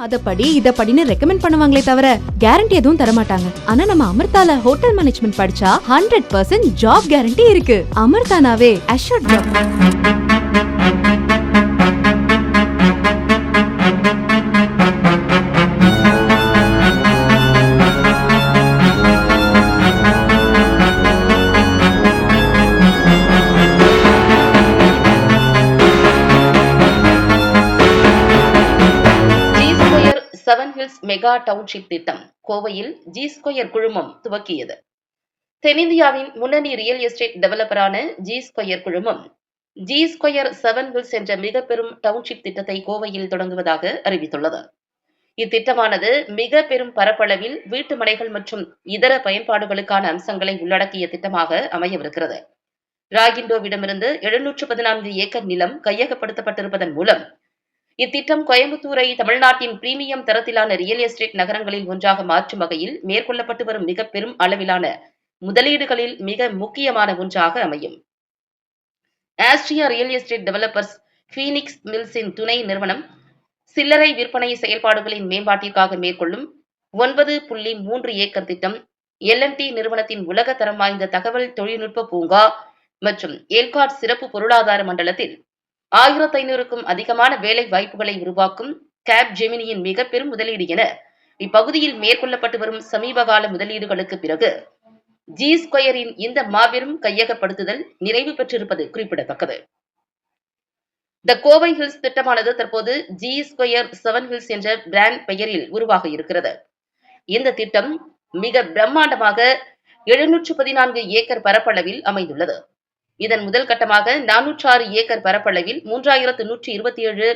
அத படி இத படின்னு ரெக்கமெண்ட் பண்ணுவாங்களே தவிர கேரண்டி எதுவும் தர மாட்டாங்க. ஆனா நம்ம அமிர்தால ஹோட்டல் மேனேஜ்மெண்ட் படிச்சா 100% ஜாப் கேரண்டி இருக்கு. அமிர்தானாவே assured job. Seven hills mega township திட்டம் கோவையில் ஜி ஸ்கொயர் குழுமம் துவக்கியது. தென்னிந்தியாவின் முன்னணி ரியல் எஸ்டேட் டெவலப்பரான ஜி ஸ்கொயர் குழுமம் ஜி ஸ்கொயர் செவன் ஹில்ஸ் என்ற மிக பெரும் டவுன்ஷிப் திட்டத்தை கோவையில் தொடங்குவதாக அறிவித்துள்ளது. இத்திட்டமானது மிக பெரும் பரப்பளவில் வீட்டு மனைகள் மற்றும் இதர பயன்பாடுகளுக்கான அம்சங்களை உள்ளடக்கிய திட்டமாக அமையவிருக்கிறது. ராகிண்டோவிடமிருந்து 714 ஏக்கர் நிலம் கையகப்படுத்தப்பட்டிருப்பதன் மூலம் இத்திட்டம் கோயம்புத்தூரை தமிழ்நாட்டின் பிரீமியம் தரத்திலான ரியல் எஸ்டேட் நகரங்களில் ஒன்றாக மாற்றும் வகையில் மேற்கொள்ளப்பட்டு வரும் மிக பெரும் அளவிலான முதலீடுகளில் மிக முக்கியமான ஒன்றாக அமையும். Austria real estate developers Phoenix மில்ஸின் துணை நிறுவனம் சில்லறை விற்பனை செயல்பாடுகளின் மேம்பாட்டிற்காக மேற்கொள்ளும் 9.3 ஏக்கர் திட்டம் L&T நிறுவனத்தின் உலக தரம் வாய்ந்த தகவல் தொழில்நுட்ப பூங்கா மற்றும் ஏல்காட் சிறப்பு பொருளாதார மண்டலத்தில் 1500க்கும் அதிகமான வேலை வாய்ப்புகளை உருவாக்கும் கேப் ஜெமினியின் மிக பெரும் முதலீடு என இப்பகுதியில் மேற்கொள்ளப்பட்டு வரும் சமீபகால முதலீடுகளுக்கு பிறகு ஜி ஸ்கொயரின் இந்த மாபெரும் கையகப்படுத்துதல் நிறைவு பெற்றிருப்பது குறிப்பிடத்தக்கது. த கோவை ஹில்ஸ் திட்டமானது தற்போது ஜி ஸ்கொயர் செவன் ஹில்ஸ் என்ற பிராண்ட் பெயரில் உருவாக இருக்கிறது. இந்த திட்டம் மிக பிரம்மாண்டமாக 714 ஏக்கர் பரப்பளவில் அமைந்துள்ளது. இதன் முதல் கட்டமாக 406 ஏக்கர் பரப்பளவில் 3127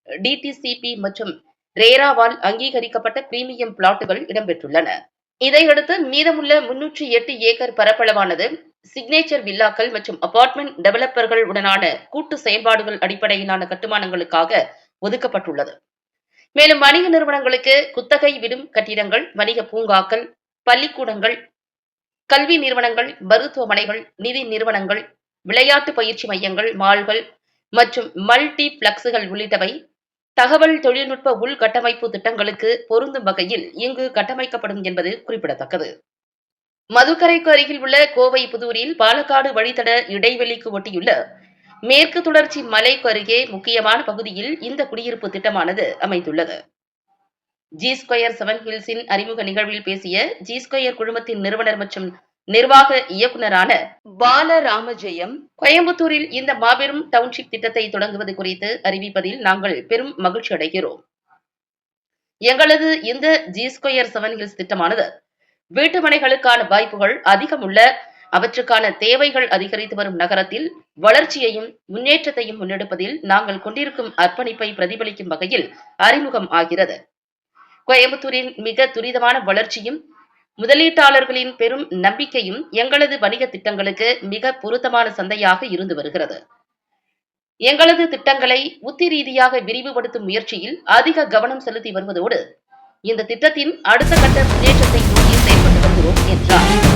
டிடிசிபி மற்றும் ரேராவால் அங்கீகரிக்கப்பட்ட பிரீமியம் பிளாட்டுகள் இடம்பெற்றுள்ளன. இதையடுத்து மீதமுள்ள 308 ஏக்கர் பரப்பளவானது சிக்னேச்சர் வில்லாக்கள் மற்றும் அபார்ட்மெண்ட் டெவலப்பர்கள் உடனான கூட்டு செயல்பாடுகள் அடிப்படையிலான கட்டுமானங்களுக்காக ஒதுக்கப்பட்டுள்ளது. மேலும் வணிக நிறுவனங்களுக்கு குத்தகை விடும் கட்டிடங்கள், வணிக பூங்காக்கள், பள்ளிக்கூடங்கள், கல்வி நிறுவனங்கள், மருத்துவமனைகள், நிதி நிறுவனங்கள், விளையாட்டு பயிற்சி மையங்கள், மால்கள் மற்றும் மல்டி பிளக்ஸுகள் உள்ளிட்டவை தகவல் தொழில்நுட்ப உள்கட்டமைப்பு திட்டங்களுக்கு பொருந்தும் வகையில் இங்கு கட்டமைக்கப்படும் என்பது குறிப்பிடத்தக்கது. மதுக்கரைக்கு அருகில் உள்ள கோவை புதூரில் பாலக்காடு வழித்தட இடைவெளிக்கு ஒட்டியுள்ள மேற்கு தொடர்ச்சி மலைக்கு அருகே முக்கியமான பகுதியில் இந்த குடியிருப்பு திட்டமானது அமைந்துள்ளது. ஜி ஸ்கொயர் செவன் ஹில்ஸின் அறிமுக நிகழ்வில் பேசிய ஜி ஸ்கொயர் குழுமத்தின் நிறுவனர் மற்றும் நிர்வாக இயக்குநரான பாலராமஜெயம், கோயம்புத்தூரில் இந்த மாபெரும் டவுன்ஷிப் திட்டத்தை தொடங்குவது குறித்து அறிவிப்பதில் நாங்கள் பெரும் மகிழ்ச்சி அடைகிறோம். எங்களது இந்த ஜி ஸ்கொயர் செவன் ஹில்ஸ் திட்டமானது வீட்டு மனைகளுக்கான வாய்ப்புகள் அதிகம் உள்ள, அவற்றுக்கான தேவைகள் அதிகரித்து வரும் நகரத்தில் வளர்ச்சியையும் முன்னேற்றத்தையும் முன்னெடுப்பதில் நாங்கள் கொண்டிருக்கும் அர்ப்பணிப்பை பிரதிபலிக்கும் வகையில் அறிமுகம் ஆகிறது. கோயம்புத்தூரின் மிக துரிதமான வளர்ச்சியும் முதலீட்டாளர்களின் பெரும் நம்பிக்கையும் எங்களது வணிக திட்டங்களுக்கு மிக பொருத்தமான சந்தையாக இருந்து வருகிறது. எங்களது திட்டங்களை உத்தி ரீதியாக விரிவுபடுத்தும் முயற்சியில் அதிக கவனம் செலுத்தி வருவதோடு இந்த திட்டத்தின் அடுத்த கட்ட முன்னேற்றத்தை நோக்கி செயல்பட்டு வருகிறோம் என்றார்.